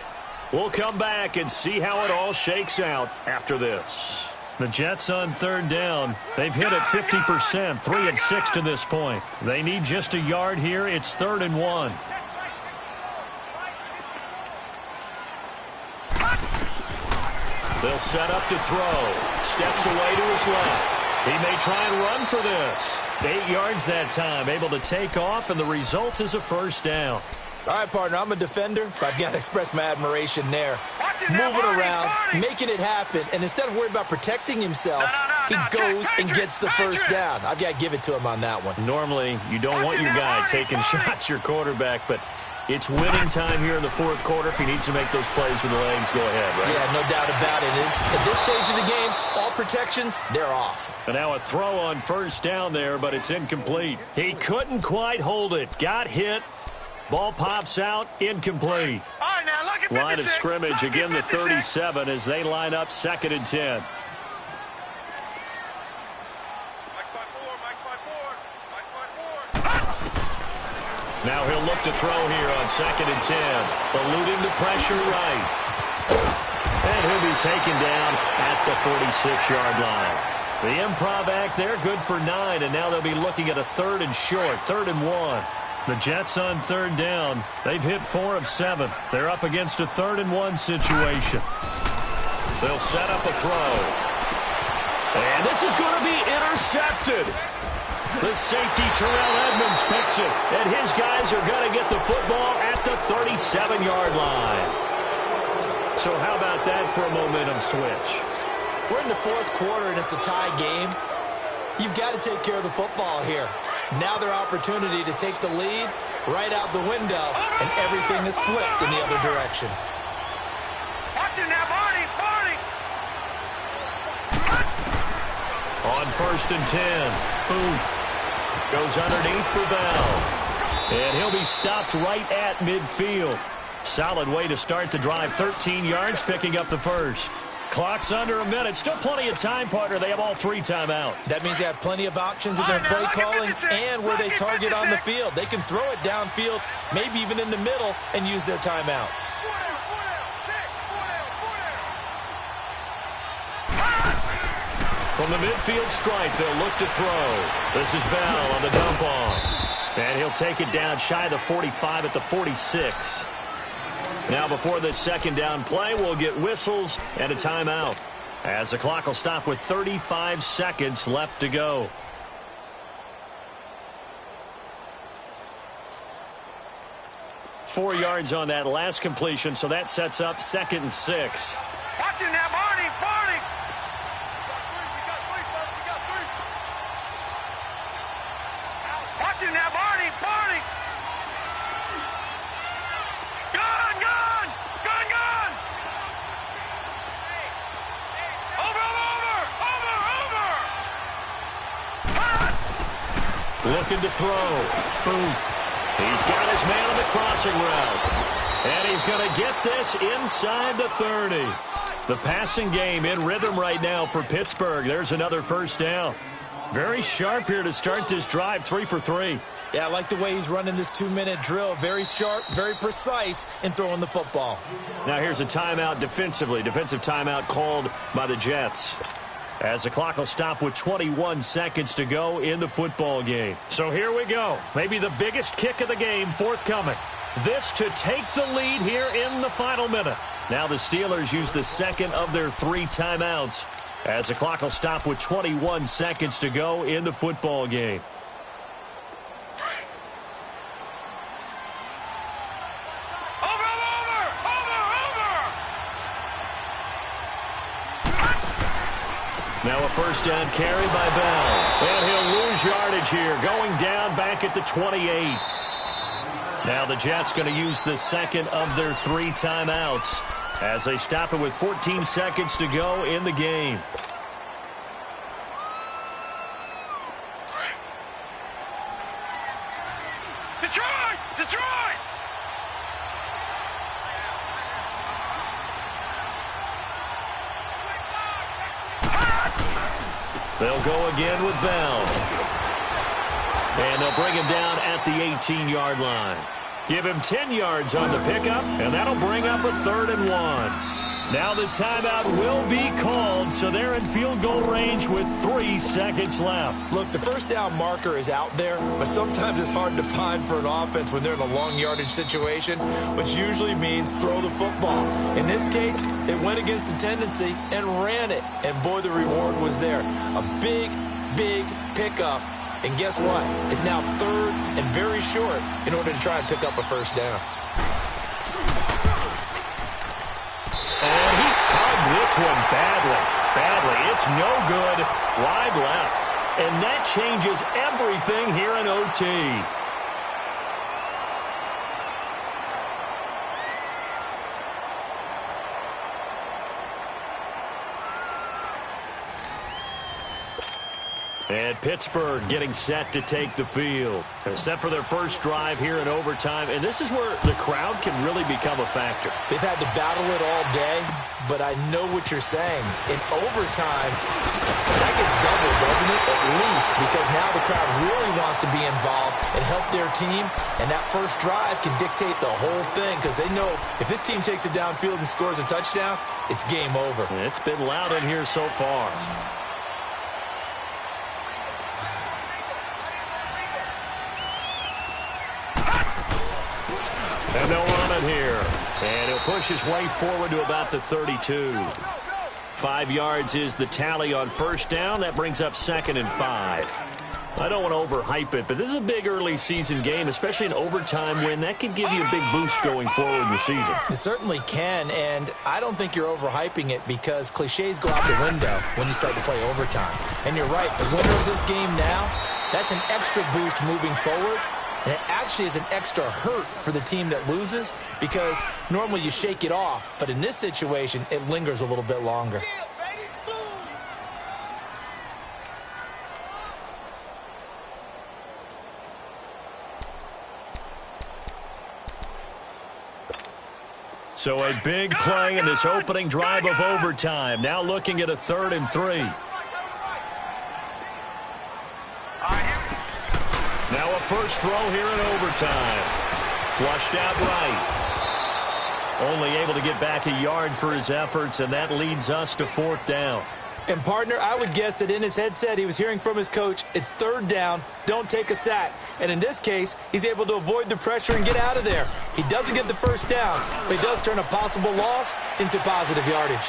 We'll come back and see how it all shakes out after this. The Jets on 3rd down. They've hit it 50%, 3 and 6 to this point. They need just a yard here. It's 3rd and 1. They'll set up to throw. Steps away to his left. He may try and run for this. 8 yards that time, able to take off, and the result is a 1st down. All right, partner, I'm a defender, but I've got to express my admiration there. Moving around, making it happen, and instead of worrying about protecting himself, he goes and gets the 1st down. I've got to give it to him on that one. Normally, you don't want your guy taking shots, your quarterback, but it's winning time here in the 4th quarter. If he needs to make those plays with the legs, go ahead, right? Yeah, no doubt about it. At this stage of the game, all protections, they're off. And now a throw on 1st down there, but it's incomplete. He couldn't quite hold it. Got hit. Ball pops out, incomplete. All right, now, lucky 56. Line of scrimmage, again the 37 as they line up 2nd and 10. Now he'll look to throw here on 2nd and 10. Eluding the pressure right. And he'll be taken down at the 46-yard line. The improv act there, good for 9, and now they'll be looking at a 3rd and short, 3rd and 1. The Jets on 3rd down. They've hit 4 of 7. They're up against a 3rd and 1 situation. They'll set up a throw. And this is going to be intercepted. The safety, Terrell Edmonds, picks it. And his guys are going to get the football at the 37-yard line. So how about that for a momentum switch? We're in the 4th quarter, and it's a tie game. You've got to take care of the football here. Now their opportunity to take the lead right out the window, and everything is flipped in the other direction. Watch it now, Barney, Barney. On 1st and 10, Booth goes underneath for Bell. And he'll be stopped right at midfield. Solid way to start the drive, 13 yards, picking up the 1st. Clock's under a minute. Still plenty of time, partner. They have all 3 timeouts. That means they have plenty of options in their play calling and where they target on the field. They can throw it downfield, maybe even in the middle, and use their timeouts. From the midfield stripe, they'll look to throw. This is Bell on the dump off. And he'll take it down shy of the 45 at the 46. Now before this 2nd down play, we'll get whistles and a timeout, as the clock will stop with 35 seconds left to go. 4 yards on that last completion, so that sets up 2nd and 6. Watch him now, Barney! Barney! Watch him now, Barney! Barney! Gun! Gun! Gun! Gun! Over! Over! Over! Over! Cut! Looking to throw. Booth. He's got his man on the crossing route. And he's going to get this inside the 30. The passing game in rhythm right now for Pittsburgh. There's another first down. Very sharp here to start this drive, 3 for 3. Yeah, I like the way he's running this 2-minute drill. Very sharp, very precise in throwing the football. Now here's a timeout defensively. Defensive timeout called by the Jets, as the clock will stop with 21 seconds to go in the football game. So here we go. Maybe the biggest kick of the game forthcoming. This to take the lead here in the final minute. Now the Steelers use the second of their 3 timeouts, as the clock will stop with 21 seconds to go in the football game. Now a first down carry by Bell. And he'll lose yardage here, going down back at the 28. Now the Jets going to use the second of their 3 timeouts, as they stop it with 14 seconds to go in the game. Detroit! Detroit! They'll go again with Bell. And they'll bring him down at the 18-yard line. Give him 10 yards on the pickup, and that'll bring up a 3rd and 1. Now the timeout will be called, so they're in field goal range with 3 seconds left. Look, the first down marker is out there, but sometimes it's hard to find for an offense when they're in a long yardage situation, which usually means throw the football. In this case, it went against the tendency and ran it, and boy, the reward was there. A big, big pickup. And guess what? It's now 3rd and very short in order to try and pick up a first down. And he tugged this one badly. It's no good. Wide left. And that changes everything here in OT. And Pittsburgh getting set to take the field. Set for their first drive here in overtime. And this is where the crowd can really become a factor. They've had to battle it all day, but I know what you're saying. In overtime, that gets doubled, doesn't it? At least, because now the crowd really wants to be involved and help their team. And that first drive can dictate the whole thing, because they know if this team takes it downfield and scores a touchdown, it's game over. It's been loud in here so far. And they'll run it here. And he'll push his way forward to about the 32. 5 yards is the tally on first down. That brings up 2nd and 5. I don't want to overhype it, but this is a big early season game, especially an overtime win. That can give you a big boost going forward in the season. It certainly can, and I don't think you're overhyping it because cliches go out the window when you start to play overtime. And you're right, the winner of this game now, that's an extra boost moving forward. And it actually is an extra hurt for the team that loses because normally you shake it off. But in this situation, it lingers a little bit longer. So a big play in this opening drive of overtime. Now looking at a 3rd and 3. Now a first throw here in overtime. Flushed out right. Only able to get back a yard for his efforts, and that leads us to 4th down. And, partner, I would guess that in his headset he was hearing from his coach, it's 3rd down, don't take a sack. And in this case, he's able to avoid the pressure and get out of there. He doesn't get the first down, but he does turn a possible loss into positive yardage.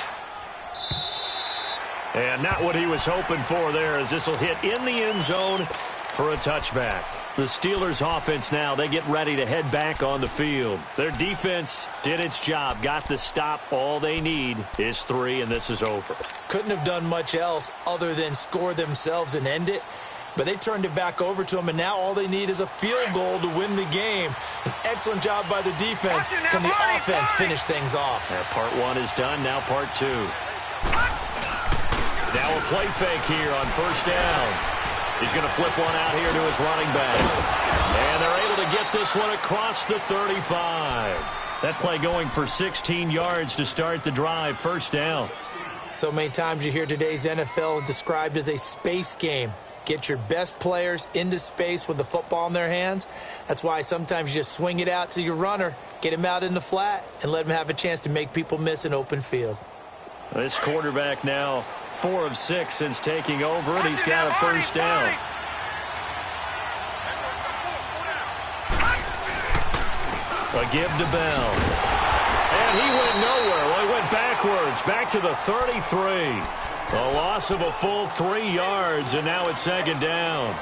And not what he was hoping for there, as this will hit in the end zone for a touchback. The Steelers' offense now, they get ready to head back on the field. Their defense did its job, got the stop. All they need is 3, and this is over. Couldn't have done much else other than score themselves and end it. But they turned it back over to them, and now all they need is a field goal to win the game. An excellent job by the defense. Can the offense finish things off? Part 1 is done, now part 2. Now a play fake here on first down. He's going to flip one out here to his running back. And they're able to get this one across the 35. That play going for 16 yards to start the drive, first down. So many times you hear today's NFL described as a space game. Get your best players into space with the football in their hands. That's why sometimes you just swing it out to your runner, get him out in the flat, and let him have a chance to make people miss an open field. This quarterback now 4 of 6 since taking over, and he's got a first down. A give to Bell. And he went nowhere. Well, he went backwards, back to the 33. A loss of a full 3 yards, and now it's second down.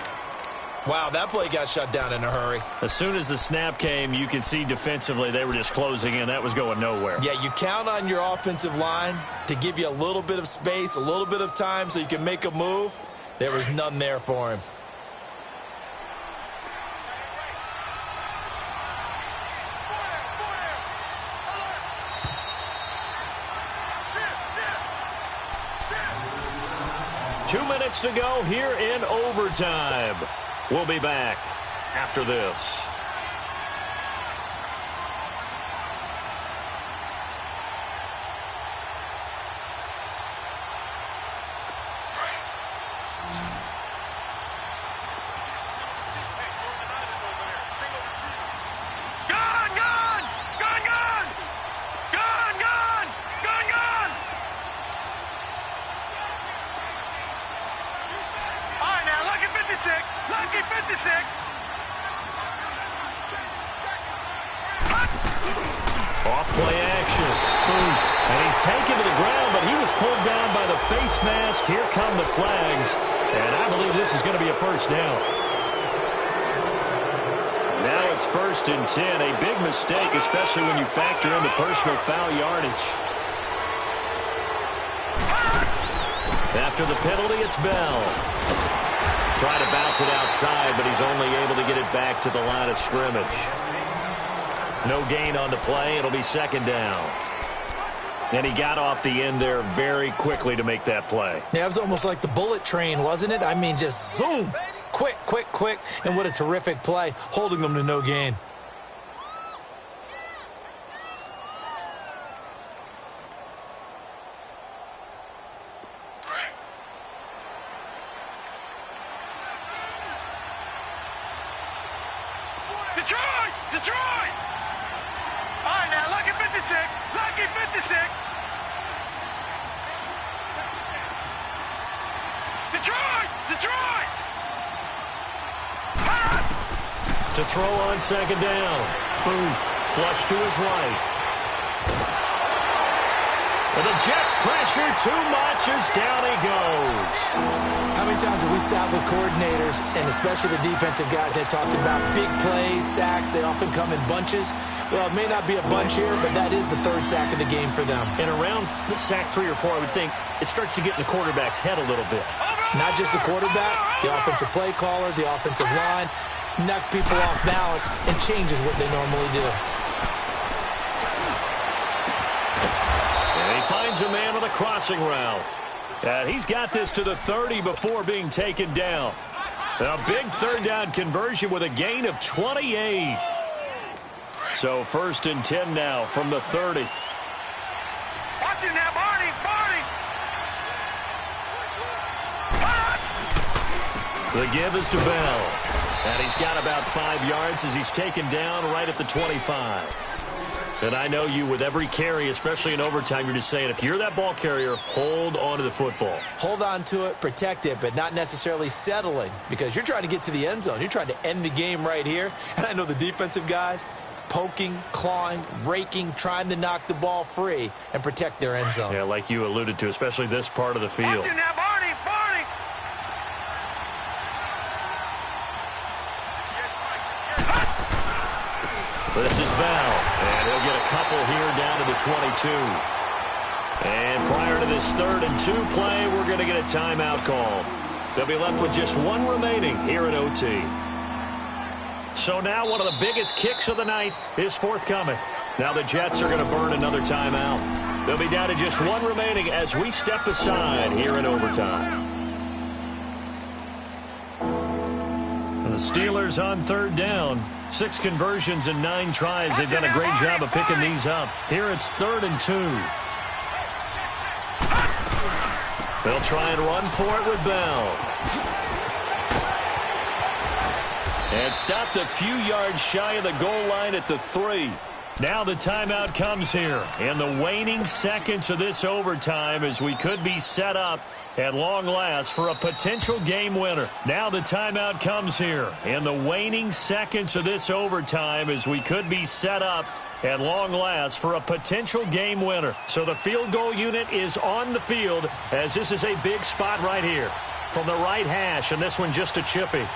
Wow, that play got shut down in a hurry. As soon as the snap came, you could see defensively they were just closing in. That was going nowhere. Yeah, you count on your offensive line to give you a little bit of space, a little bit of time so you can make a move. There was none there for him. Two minutes to go here in overtime. We'll be back after this. Lucky 56. Off play action. Boom. And he's taken to the ground, but he was pulled down by the face mask. Here come the flags. And I believe this is going to be a first down. Now it's 1st and 10. A big mistake, especially when you factor in the personal foul yardage. After the penalty, it's Bell. Trying to bounce it outside, but he's only able to get it back to the line of scrimmage. No gain on the play. It'll be second down. And he got off the end there very quickly to make that play. Yeah, it was almost like the bullet train, wasn't it? I mean, just zoom. Quick, quick, quick. And what a terrific play, holding them to no gain. Detroit! Detroit! All right, now, lucky 56. Lucky 56. Detroit! Detroit! Ah! To throw on second down. Booth. Flush to his right. And the Jets pressure too much as down he goes. How many times have we sat with coordinators, and especially the defensive guys, that talked about big plays, sacks? They often come in bunches. Well, it may not be a bunch here, but that is the 3rd sack of the game for them. And around sack 3 or 4, I would think it starts to get in the quarterback's head a little bit. Not just the quarterback, the offensive play caller, the offensive line, knocks people off balance and changes what they normally do. Finds a man with a crossing route. He's got this to the 30 before being taken down. A big 3rd down conversion with a gain of 28. So 1st and 10 now from the 30. Watch it now, Barney! Barney! The give is to Bell. And he's got about 5 yards as he's taken down right at the 25. And I know you, with every carry, especially in overtime, you're just saying, if you're that ball carrier, hold on to the football. Hold on to it, protect it, but not necessarily settling, because you're trying to get to the end zone. You're trying to end the game right here. And I know the defensive guys poking, clawing, raking, trying to knock the ball free and protect their end zone. Yeah, like you alluded to, especially this part of the field. Watch it now, Barney! Barney! Bell. And he'll get a couple here down to the 22. And prior to this 3rd and 2 play, we're going to get a timeout call. They'll be left with just one remaining here at OT. So now one of the biggest kicks of the night is forthcoming. Now the Jets are going to burn another timeout. They'll be down to just one remaining as we step aside here in overtime. And the Steelers on 3rd down. 6 conversions and 9 tries. They've done a great job of picking these up. Here it's 3rd and 2. They'll try and run for it with Bell. And stopped a few yards shy of the goal line at the 3. Now the timeout comes here in the waning seconds of this overtime as we could be set up at long last for a potential game winner. Now the timeout comes here in the waning seconds of this overtime as we could be set up at long last for a potential game winner. So the field goal unit is on the field as this is a big spot right here from the right hash, and this one just a chippy.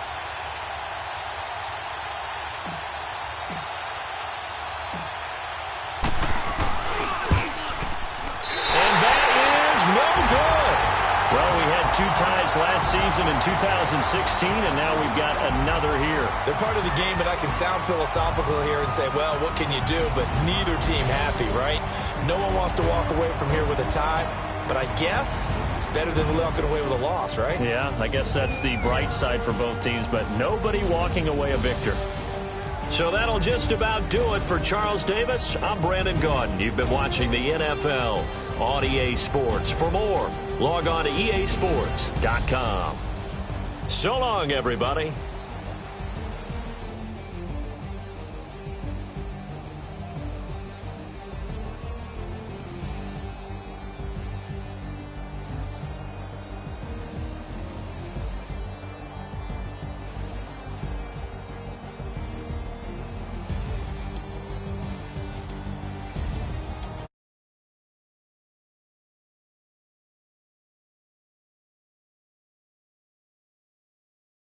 Ties last season in 2016, and now we've got another here. They're part of the game, but I can sound philosophical here and say, well, what can you do? But neither team happy, right? No one wants to walk away from here with a tie, but I guess it's better than walking away with a loss, right? Yeah, I guess that's the bright side for both teams, but nobody walking away a victor. So that'll just about do it for Charles Davis. I'm Brandon Gaudin. You've been watching the NFL on EA Sports. For more, log on to easports.com. So long, everybody.